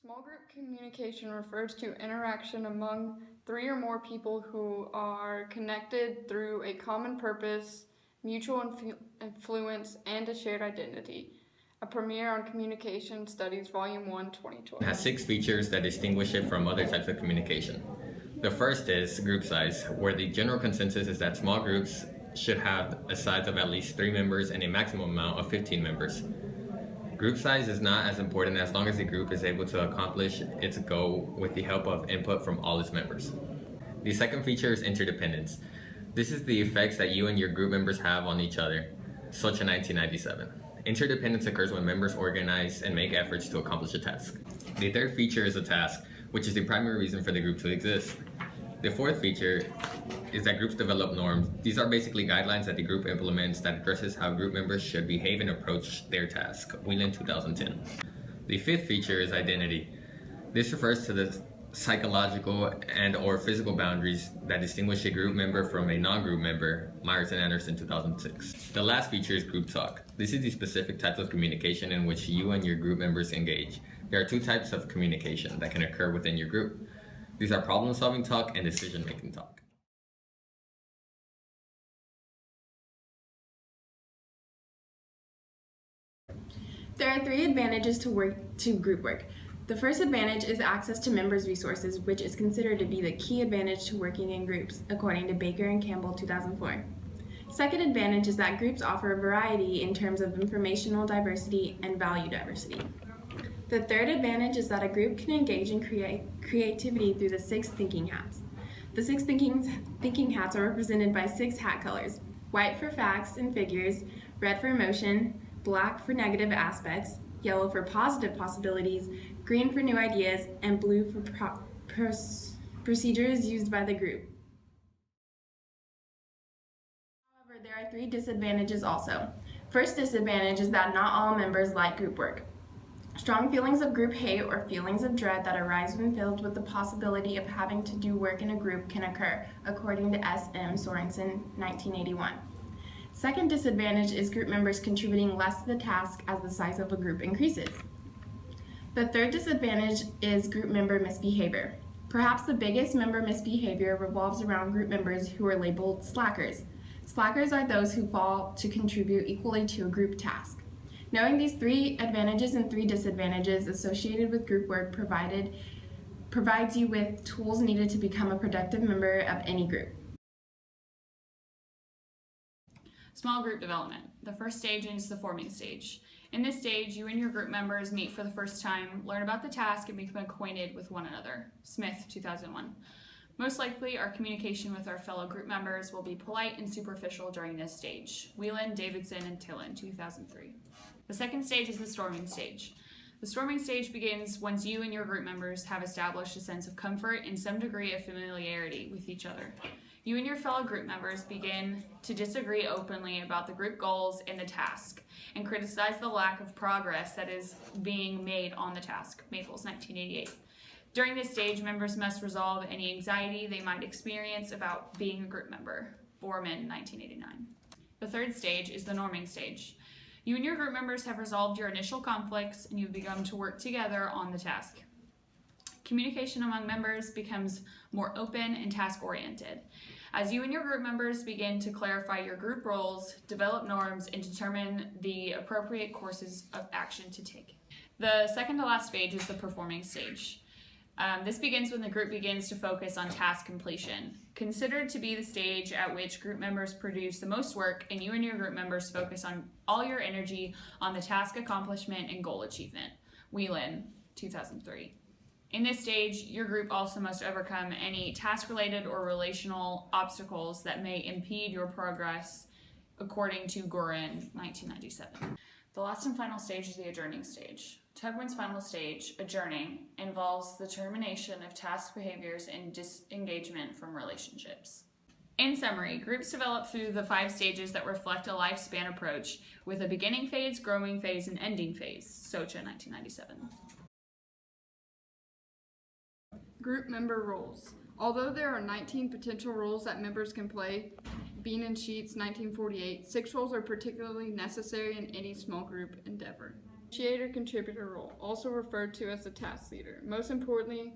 Small group communication refers to interaction among three or more people who are connected through a common purpose, mutual influence, and a shared identity. A premiere on Communication Studies, Volume 1, 2020. It has 6 features that distinguish it from other types of communication. The first is group size, where the general consensus is that small groups should have a size of at least 3 members and a maximum amount of 15 members. Group size is not as important as long as the group is able to accomplish its goal with the help of input from all its members. The second feature is interdependence. This is the effects that you and your group members have on each other, such in 1997. Interdependence occurs when members organize and make efforts to accomplish a task. The third feature is a task, which is the primary reason for the group to exist. The fourth feature is that groups develop norms. These are basically guidelines that the group implements that addresses how group members should behave and approach their task. Whelan, 2010. The fifth feature is identity. This refers to the psychological and or physical boundaries that distinguish a group member from a non-group member. Myers and Anderson, 2006. The last feature is group talk. This is the specific types of communication in which you and your group members engage. There are 2 types of communication that can occur within your group. These are problem-solving talk and decision-making talk. There are 3 advantages to group work. The first advantage is access to members' resources, which is considered to be the key advantage to working in groups, according to Baker and Campbell, 2004. Second advantage is that groups offer a variety in terms of informational diversity and value diversity. The third advantage is that a group can engage in creativity through the 6 thinking hats. The 6 thinking hats are represented by 6 hat colors: white for facts and figures, red for emotion, black for negative aspects, yellow for positive possibilities, green for new ideas, and blue for procedures used by the group. However, there are 3 disadvantages also. First disadvantage is that not all members like group work. Strong feelings of group hate or feelings of dread that arise when filled with the possibility of having to do work in a group can occur, according to S.M. Sorensen, 1981. Second disadvantage is group members contributing less to the task as the size of a group increases. The third disadvantage is group member misbehavior. Perhaps the biggest member misbehavior revolves around group members who are labeled slackers. Slackers are those who fail to contribute equally to a group task. Knowing these 3 advantages and 3 disadvantages associated with group work provides you with tools needed to become a productive member of any group. Small group development. The first stage is the forming stage. In this stage, you and your group members meet for the first time, learn about the task, and become acquainted with one another. Smith, 2001. Most likely, our communication with our fellow group members will be polite and superficial during this stage. Whelan, Davidson, and Tillen, 2003. The second stage is the storming stage. The storming stage begins once you and your group members have established a sense of comfort and some degree of familiarity with each other. You and your fellow group members begin to disagree openly about the group goals and the task, and criticize the lack of progress that is being made on the task. Maples, 1988. During this stage, members must resolve any anxiety they might experience about being a group member. Borman, 1989. The third stage is the norming stage. You and your group members have resolved your initial conflicts and you've begun to work together on the task. Communication among members becomes more open and task-oriented. As you and your group members begin to clarify your group roles, develop norms, and determine the appropriate courses of action to take. The second to last stage is the performing stage. This begins when the group begins to focus on task completion, considered to be the stage at which group members produce the most work and you and your group members focus on all your energy on the task accomplishment and goal achievement. Whelan, 2003. In this stage, your group also must overcome any task-related or relational obstacles that may impede your progress, according to Gorin, 1997. The last and final stage is the adjourning stage. Tugman's final stage, adjourning, involves the termination of task behaviors and disengagement from relationships. In summary, groups develop through the 5 stages that reflect a lifespan approach with a beginning phase, growing phase, and ending phase. Socha, 1997. Group member roles. Although there are 19 potential roles that members can play, Bean and Sheets, 1948, 6 roles are particularly necessary in any small group endeavor. Initiator contributor role, also referred to as the task leader. Most importantly,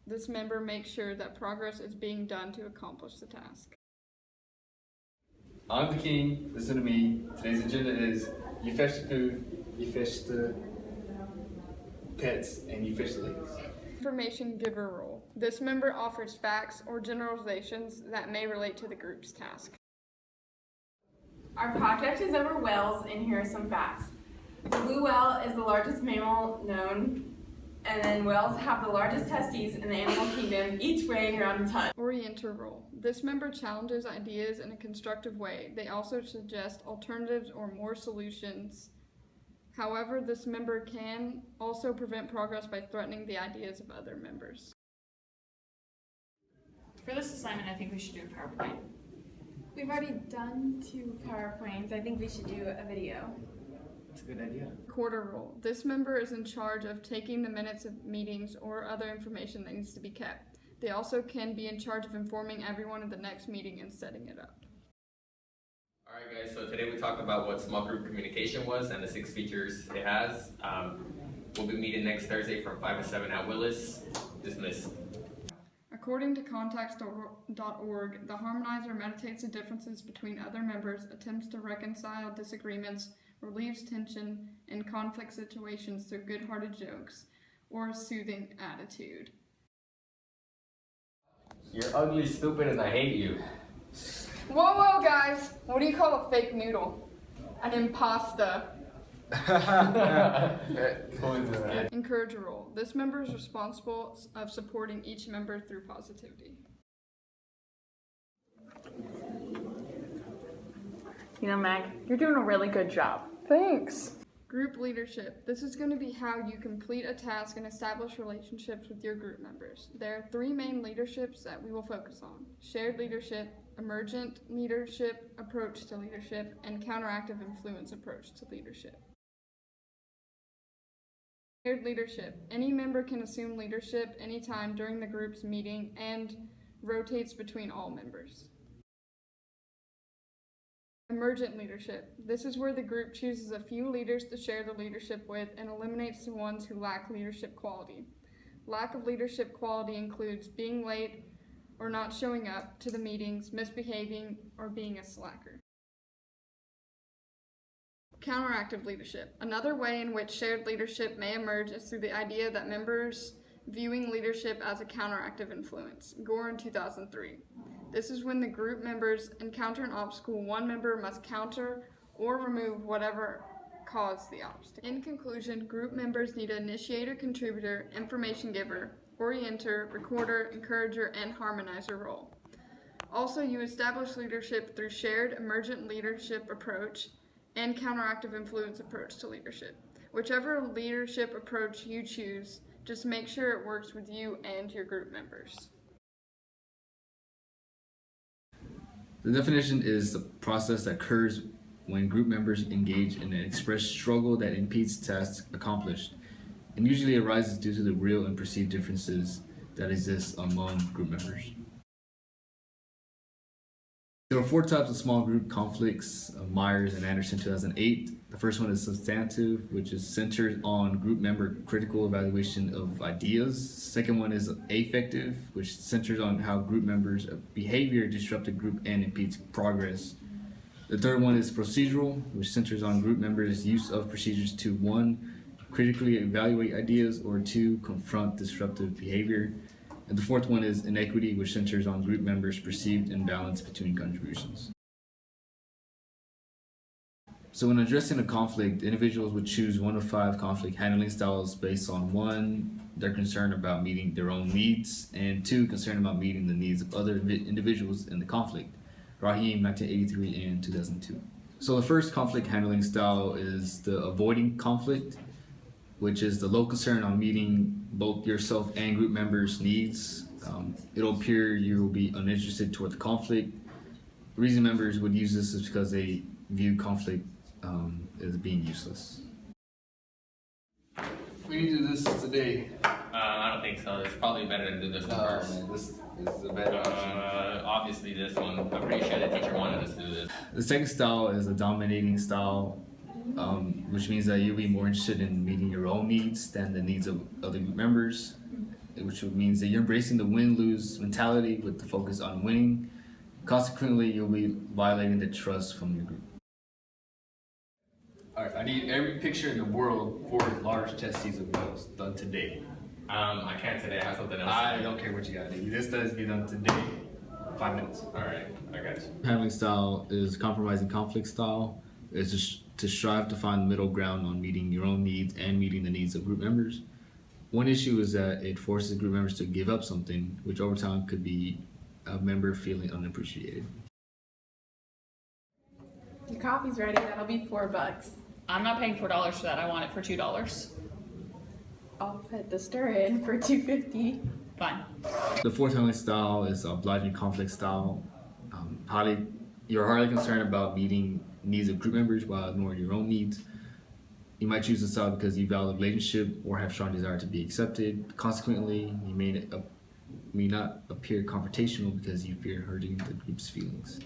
this member makes sure that progress is being done to accomplish the task. I'm the king, listen to me. Today's agenda is you fetch the food, you fetch the pets, and you fetch the ladies. Information giver role. This member offers facts or generalizations that may relate to the group's task. Our project is over whales, and here are some facts. The blue whale is the largest mammal known, and then whales have the largest testes in the animal kingdom, each weighing around a ton. Orienter role. This member challenges ideas in a constructive way. They also suggest alternatives or more solutions. However, this member can also prevent progress by threatening the ideas of other members. For this assignment, I think we should do a PowerPoint. We've already done 2 PowerPoints. I think we should do a video. That's a good idea. Recorder role. This member is in charge of taking the minutes of meetings or other information that needs to be kept. They also can be in charge of informing everyone of the next meeting and setting it up. Alright guys, so today we talked about what small group communication was and the 6 features it has. We'll be meeting next Thursday from 5 to 7 at Willis. Dismissed. According to contacts.org, the harmonizer meditates the differences between other members, attempts to reconcile disagreements, relieves tension in conflict situations through good-hearted jokes, or a soothing attitude. You're ugly, stupid, and I hate you. Whoa, guys! What do you call a fake noodle? An impasta. Encourager role. This member is responsible of supporting each member through positivity. You know, Meg, you're doing a really good job. Thanks. Group leadership. This is going to be how you complete a task and establish relationships with your group members. There are 3 main leaderships that we will focus on: shared leadership, emergent leadership approach to leadership, and counteractive influence approach to leadership. Shared leadership. Any member can assume leadership anytime during the group's meeting and rotates between all members. Emergent leadership. This is where the group chooses a few leaders to share the leadership with and eliminates the ones who lack leadership quality. Lack of leadership quality includes being late or not showing up to the meetings, misbehaving, or being a slacker. Counteractive leadership. Another way in which shared leadership may emerge is through the idea that members viewing leadership as a counteractive influence. Gore in 2003. This is when the group members encounter an obstacle, one member must counter or remove whatever caused the obstacle. In conclusion, group members need an initiator, contributor, information giver, orienter, recorder, encourager, and harmonizer role. Also, you establish leadership through shared emergent leadership approach and counteractive influence approach to leadership. Whichever leadership approach you choose, just make sure it works with you and your group members. The definition is the process that occurs when group members engage in an expressed struggle that impedes tasks accomplished, and usually arises due to the real and perceived differences that exist among group members. There are 4 types of small group conflicts, Myers and Anderson 2008. The first one is substantive, which is centered on group member critical evaluation of ideas. Second one is affective, which centers on how group members' behavior disrupt the group and impedes progress. The third one is procedural, which centers on group members' use of procedures to 1, critically evaluate ideas, or 2, confront disruptive behavior. And the fourth one is inequity, which centers on group members' perceived imbalance between contributions. So when addressing a conflict, individuals would choose 1 of 5 conflict handling styles based on 1, they're concerned about meeting their own needs, and 2, concerned about meeting the needs of other individuals in the conflict. Rahim, 1983 and 2002. So the first conflict handling style is the avoiding conflict, which is the low concern on meeting both yourself and group members' needs. It'll appear you will be uninterested toward the conflict. The reason members would use this is because they view conflict as being useless. We need to do this today. I don't think so. It's probably better to do this one first. Man, this is a better option. Obviously this one. I'm pretty sure the teacher wanted us to do this. The second style is a dominating style. which means that you'll be more interested in meeting your own needs than the needs of other group members, which means that you're embracing the win-lose mentality with the focus on winning. Consequently, you'll be violating the trust from your group. Alright, I need every picture in the world for large testes of males done today. I can't today. I have something else. I don't care what you gotta do. This does be done today. 5 minutes. All right, I got you. Handling style is compromising conflict style. It's just to strive to find the middle ground on meeting your own needs and meeting the needs of group members. One issue is that it forces group members to give up something, which over time could be a member feeling unappreciated. Your coffee's ready. That'll be $4. I'm not paying $4 for that. I want it for $2. I'll put the stir in for $2.50. Fine. The fourth handling style is obliging conflict style. You're highly concerned about meeting needs of group members while ignoring your own needs. You might choose this style because you value the relationship or have strong desire to be accepted. Consequently, you may not appear confrontational because you fear hurting the group's feelings.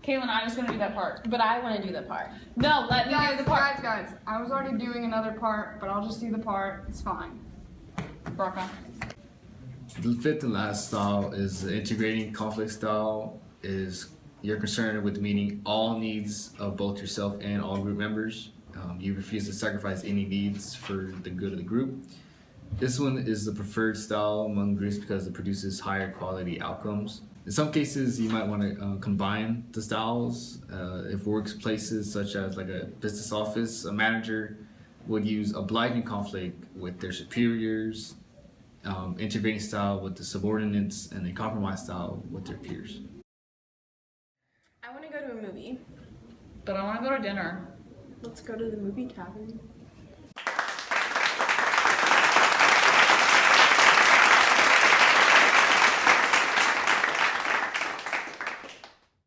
Caitlin, I was gonna do that part. But I want to do the part. No, let me do the part. Guys, I was already doing another part, but I'll just do the part. It's fine. Rock on. The fifth and last style is the integrating conflict style. Is you're concerned with meeting all needs of both yourself and all group members. You refuse to sacrifice any needs for the good of the group. This one is the preferred style among groups because it produces higher quality outcomes. In some cases, you might want to combine the styles. If workplaces such as like a business office, a manager would use obliging conflict with their superiors, integrating style with the subordinates, and a compromise style with their peers. I want to go to a movie. But I wanna go to dinner. Let's go to the movie tavern.